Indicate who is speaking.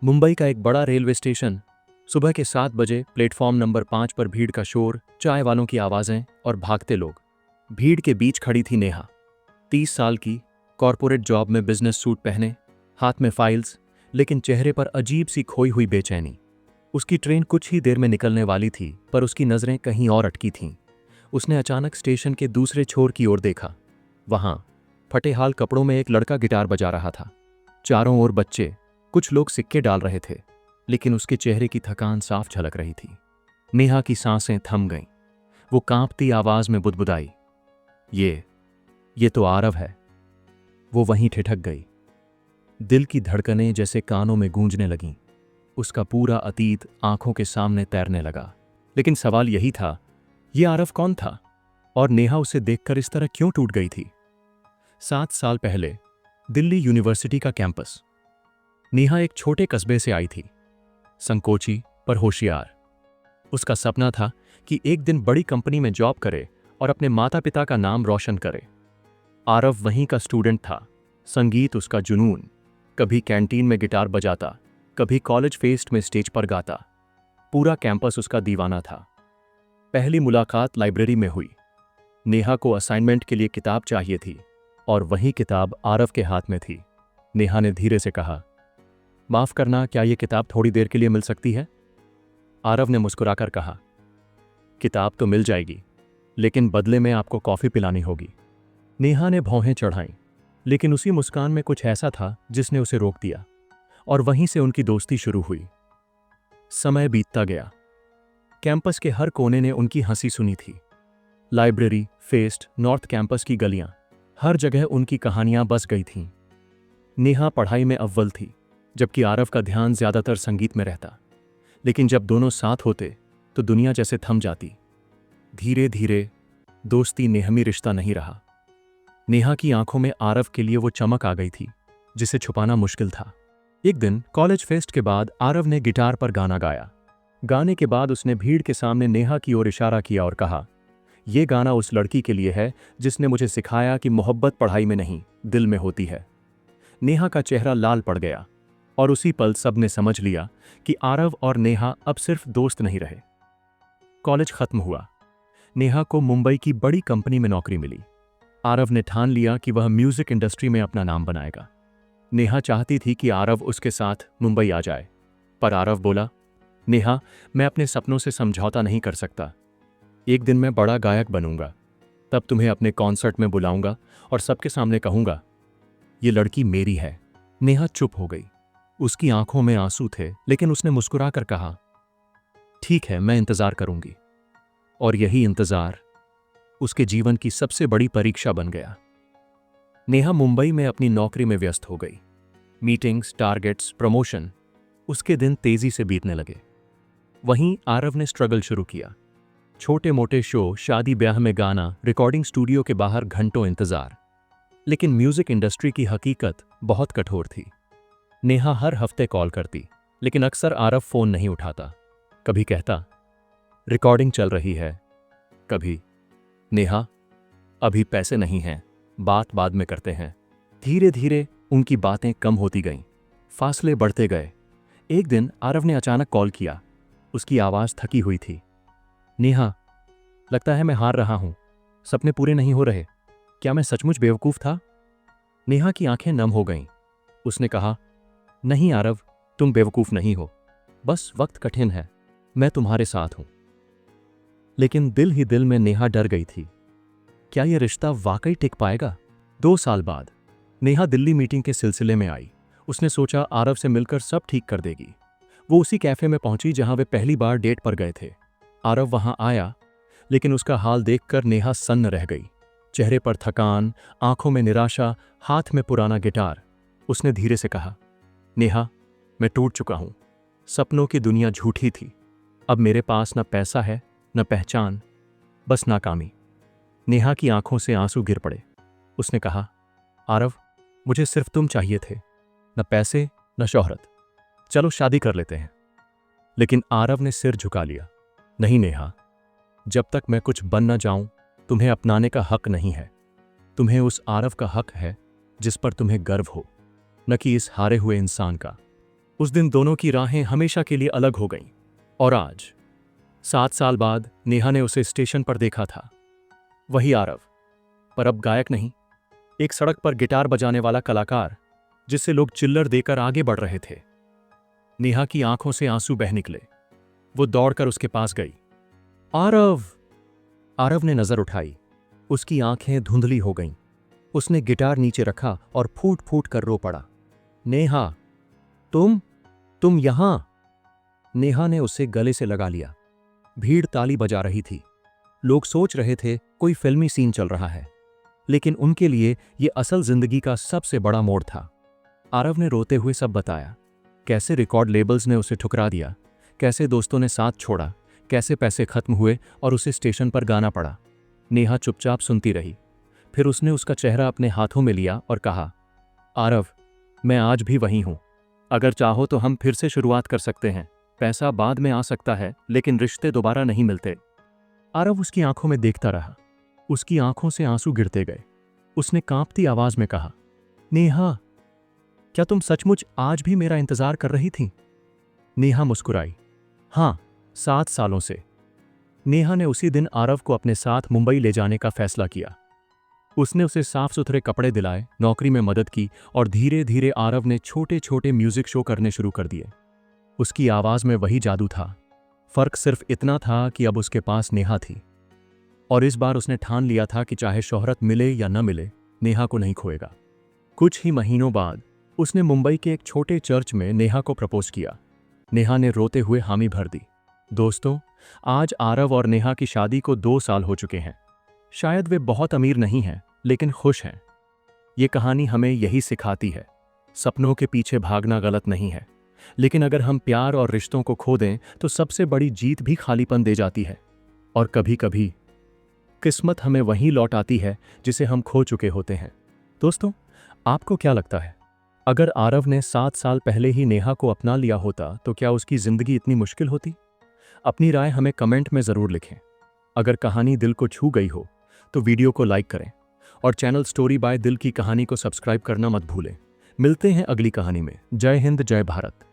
Speaker 1: मुंबई का एक बड़ा रेलवे स्टेशन। सुबह के 7 बजे प्लेटफॉर्म नंबर 5 पर भीड़ का शोर, चाय वालों की आवाजें और भागते लोग। भीड़ के बीच खड़ी थी नेहा, 30 साल की, कॉरपोरेट जॉब में बिजनेस सूट पहने, हाथ में फाइल्स, लेकिन चेहरे पर अजीब सी खोई हुई बेचैनी। उसकी ट्रेन कुछ ही देर में निकलने वाली थी, पर उसकी नजरें कहीं और अटकी थीं। उसने अचानक स्टेशन के दूसरे छोर की ओर देखा। वहां फटेहाल कपड़ों में एक लड़का गिटार बजा रहा था। चारों ओर बच्चे, कुछ लोग सिक्के डाल रहे थे, लेकिन उसके चेहरे की थकान साफ झलक रही थी। नेहा की सांसें थम गईं। वो कांपती आवाज में बुदबुदाई, ये तो आरव है। वो वहीं ठिठक गई। दिल की धड़कनें जैसे कानों में गूंजने लगीं। उसका पूरा अतीत आंखों के सामने तैरने लगा। लेकिन सवाल यही था, ये आरव कौन था और नेहा उसे देखकर इस तरह क्यों टूट गई थी? 7 साल पहले, दिल्ली यूनिवर्सिटी का कैंपस। नेहा एक छोटे कस्बे से आई थी, संकोची पर होशियार। उसका सपना था कि एक दिन बड़ी कंपनी में जॉब करे और अपने माता पिता का नाम रोशन करे। आरव वहीं का स्टूडेंट था, संगीत उसका जुनून। कभी कैंटीन में गिटार बजाता, कभी कॉलेज फेस्ट में स्टेज पर गाता। पूरा कैंपस उसका दीवाना था। पहली मुलाकात लाइब्रेरी में हुई। नेहा को असाइनमेंट के लिए किताब चाहिए थी और वही किताब आरव के हाथ में थी। नेहा ने धीरे से कहा, माफ करना, क्या यह किताब थोड़ी देर के लिए मिल सकती है? आरव ने मुस्कुराकर कहा, किताब तो मिल जाएगी, लेकिन बदले में आपको कॉफी पिलानी होगी। नेहा ने भौहें चढ़ाईं, लेकिन उसी मुस्कान में कुछ ऐसा था जिसने उसे रोक दिया, और वहीं से उनकी दोस्ती शुरू हुई। समय बीतता गया। कैंपस के हर कोने ने उनकी हंसी सुनी थी। लाइब्रेरी, फेस्ट, नॉर्थ कैंपस की गलियां, हर जगह उनकी कहानियां बस गई थीं। नेहा पढ़ाई में अव्वल थी, जबकि आरव का ध्यान ज्यादातर संगीत में रहता। लेकिन जब दोनों साथ होते तो दुनिया जैसे थम जाती। धीरे धीरे दोस्ती नेहमी रिश्ता नहीं रहा। नेहा की आंखों में आरव के लिए वो चमक आ गई थी जिसे छुपाना मुश्किल था। एक दिन कॉलेज फेस्ट के बाद आरव ने गिटार पर गाना गाया। गाने के बाद उसने भीड़ के सामने नेहा की ओर इशारा किया और कहा, यह गाना उस लड़की के लिए है जिसने मुझे सिखाया कि मोहब्बत पढ़ाई में नहीं, दिल में होती है। नेहा का चेहरा लाल पड़ गया, और उसी पल सबने समझ लिया कि आरव और नेहा अब सिर्फ दोस्त नहीं रहे। कॉलेज खत्म हुआ। नेहा को मुंबई की बड़ी कंपनी में नौकरी मिली। आरव ने ठान लिया कि वह म्यूजिक इंडस्ट्री में अपना नाम बनाएगा। नेहा चाहती थी कि आरव उसके साथ मुंबई आ जाए, पर आरव बोला, नेहा, मैं अपने सपनों से समझौता नहीं कर सकता। एक दिन मैं बड़ा गायक बनूंगा, तब तुम्हें अपने कॉन्सर्ट में बुलाऊंगा और सबके सामने कहूंगा, ये लड़की मेरी है। नेहा चुप हो गई। उसकी आंखों में आंसू थे, लेकिन उसने मुस्कुराकर कहा, ठीक है, मैं इंतजार करूंगी। और यही इंतजार उसके जीवन की सबसे बड़ी परीक्षा बन गया। नेहा मुंबई में अपनी नौकरी में व्यस्त हो गई। मीटिंग्स, टारगेट्स, प्रमोशन, उसके दिन तेजी से बीतने लगे। वहीं आरव ने स्ट्रगल शुरू किया। छोटे मोटे शो, शादी ब्याह में गाना, रिकॉर्डिंग स्टूडियो के बाहर घंटों इंतजार। लेकिन म्यूजिक इंडस्ट्री की हकीकत बहुत कठोर थी। नेहा हर हफ्ते कॉल करती, लेकिन अक्सर आरव फोन नहीं उठाता। कभी कहता, रिकॉर्डिंग चल रही है, कभी, नेहा, अभी पैसे नहीं हैं, बात बाद में करते हैं। धीरे धीरे उनकी बातें कम होती गईं, फासले बढ़ते गए। एक दिन आरव ने अचानक कॉल किया। उसकी आवाज थकी हुई थी। नेहा, लगता है मैं हार रहा हूं, सपने पूरे नहीं हो रहे। क्या मैं सचमुच बेवकूफ था? नेहा की आंखें नम हो गईं। उसने कहा, नहीं आरव, तुम बेवकूफ नहीं हो, बस वक्त कठिन है, मैं तुम्हारे साथ हूं। लेकिन दिल ही दिल में नेहा डर गई थी। क्या यह रिश्ता वाकई टिक पाएगा? 2 साल बाद नेहा दिल्ली मीटिंग के सिलसिले में आई। उसने सोचा आरव से मिलकर सब ठीक कर देगी। वो उसी कैफे में पहुंची जहां वे पहली बार डेट पर गए थे। आरव वहां आया, लेकिन उसका हाल देखकर नेहा सन्न रह गई। चेहरे पर थकान, आंखों में निराशा, हाथ में पुराना गिटार। उसने धीरे से कहा, नेहा, मैं टूट चुका हूं। सपनों की दुनिया झूठी थी। अब मेरे पास न पैसा है, न पहचान, बस नाकामी। नेहा की आंखों से आंसू गिर पड़े। उसने कहा, आरव, मुझे सिर्फ तुम चाहिए थे, न पैसे न शोहरत। चलो शादी कर लेते हैं। लेकिन आरव ने सिर झुका लिया। नहीं नेहा, जब तक मैं कुछ बन न जाऊं, तुम्हें अपनाने का हक नहीं है। तुम्हें उस आरव का हक है जिस पर तुम्हें गर्व हो, न कि इस हारे हुए इंसान का। उस दिन दोनों की राहें हमेशा के लिए अलग हो गईं। और आज 7 साल बाद नेहा ने उसे स्टेशन पर देखा था। वही आरव, पर अब गायक नहीं, एक सड़क पर गिटार बजाने वाला कलाकार जिससे लोग चिल्लर देकर आगे बढ़ रहे थे। नेहा की आंखों से आंसू बह निकले। वो दौड़कर उसके पास गई। आरव! आरव ने नजर उठाई। उसकी आंखें धुंधली हो गईं। उसने गिटार नीचे रखा और फूट फूट कर रो पड़ा। नेहा, तुम यहां? नेहा ने उसे गले से लगा लिया। भीड़ ताली बजा रही थी। लोग सोच रहे थे कोई फिल्मी सीन चल रहा है, लेकिन उनके लिए यह असल जिंदगी का सबसे बड़ा मोड़ था। आरव ने रोते हुए सब बताया, कैसे रिकॉर्ड लेबल्स ने उसे ठुकरा दिया, कैसे दोस्तों ने साथ छोड़ा, कैसे पैसे खत्म हुए और उसे स्टेशन पर गाना पड़ा। नेहा चुपचाप सुनती रही। फिर उसने उसका चेहरा अपने हाथों में लिया और कहा, आरव, मैं आज भी वहीं हूं। अगर चाहो तो हम फिर से शुरुआत कर सकते हैं। पैसा बाद में आ सकता है, लेकिन रिश्ते दोबारा नहीं मिलते। आरव उसकी आंखों में देखता रहा। उसकी आंखों से आंसू गिरते गए। उसने कांपती आवाज में कहा, नेहा, क्या तुम सचमुच आज भी मेरा इंतजार कर रही थी? नेहा मुस्कुराई। हां, 7 सालों से। नेहा ने उसी दिन आरव को अपने साथ मुंबई ले जाने का फैसला किया। उसने उसे साफ सुथरे कपड़े दिलाए, नौकरी में मदद की और धीरे धीरे आरव ने छोटे छोटे म्यूजिक शो करने शुरू कर दिए। उसकी आवाज में वही जादू था। फर्क सिर्फ इतना था कि अब उसके पास नेहा थी। और इस बार उसने ठान लिया था कि चाहे शोहरत मिले या न मिले, नेहा को नहीं खोएगा। कुछ ही महीनों बाद उसने मुंबई के एक छोटे चर्च में नेहा को प्रपोज किया। नेहा ने रोते हुए हामी भर दी। दोस्तों, आज आरव और नेहा की शादी को 2 साल हो चुके हैं। शायद वे बहुत अमीर नहीं हैं, लेकिन खुश हैं। ये कहानी हमें यही सिखाती है, सपनों के पीछे भागना गलत नहीं है, लेकिन अगर हम प्यार और रिश्तों को खो दें तो सबसे बड़ी जीत भी खालीपन दे जाती है। और कभी कभी किस्मत हमें वहीं लौट आती है जिसे हम खो चुके होते हैं। दोस्तों, आपको क्या लगता है, अगर आरव ने 7 साल पहले ही नेहा को अपना लिया होता तो क्या उसकी जिंदगी इतनी मुश्किल होती? अपनी राय हमें कमेंट में जरूर लिखें। अगर कहानी दिल को छू गई हो तो वीडियो को लाइक करें और चैनल स्टोरी बाय दिल की कहानी को सब्सक्राइब करना मत भूलें। मिलते हैं अगली कहानी में। जय हिंद, जय भारत।